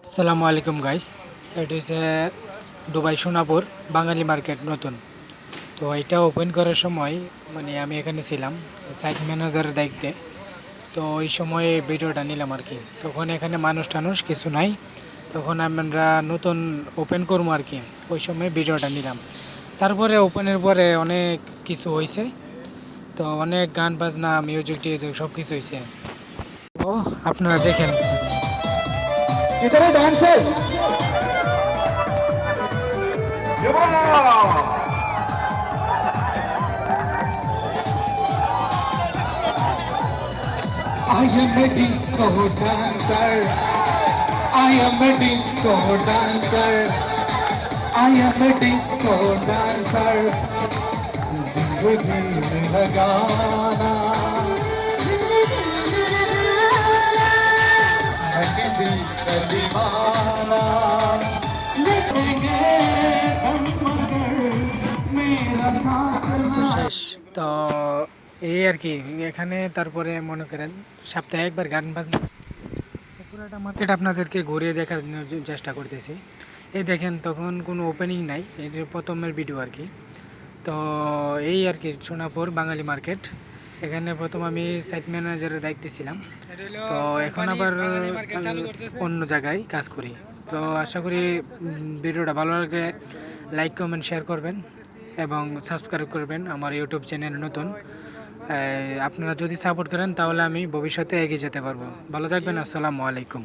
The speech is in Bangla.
আসসালামু আলাইকুম গাইস। এটা হচ্ছে দুবাই সোনাপুর বাঙালি মার্কেট নতুন। তো এটা ওপেন করার সময় আমি এখানে ছিলাম সাইট ম্যানেজারের দায়িত্বে। তো ওই সময় ভিডিওটা নিলাম আর কি। তখন এখানে মানুষ টানুষ কিছু নাই, তখন আমরা নতুন ওপেন করবো আর কি। ওই সময় ভিডিওটা নিলাম। তারপরে ওপেনের পরে অনেক কিছু হয়েছে, তো অনেক গান বাজনা মিউজিক টিউজিক সব কিছু হয়েছে। তো আপনারা দেখেন। कितने dancers I am a disco dancer. I am a disco dancer. I am a disco dancer. जिंदगी में लगाना है किसी का दीवाना लेंगे हम मगर मेरा साथ তো শেষ তো এই আর কি। এখানে তারপরে মনে করেন সপ্তাহে একবার গান বাজনা। পুরোটা মার্কেট আপনাদেরকে ঘুরিয়ে দেখার জন্য চেষ্টা করতেছি। এই দেখেন, তখন কোনো ওপেনিং নাই, এটির প্রথমের ভিডিও আর কি। তো এই আর কি সোনাপুর বাঙালি মার্কেট। এখানে প্রথম আমি সাইট ম্যানেজারের দায়িত্বে ছিলাম, তো এখন আবার অন্য জায়গায় কাজ করি। তো আশা করি ভিডিওটা ভালো লাগলে লাইক কমেন্ট শেয়ার করবেন এবং সাবস্ক্রাইব করবেন আমার ইউটিউব চ্যানেল নতুন। আপনারা যদি সাপোর্ট করেন তাহলে আমি ভবিষ্যতে এগিয়ে যেতে পারবো। ভালো থাকবেন। আসসালামু আলাইকুম।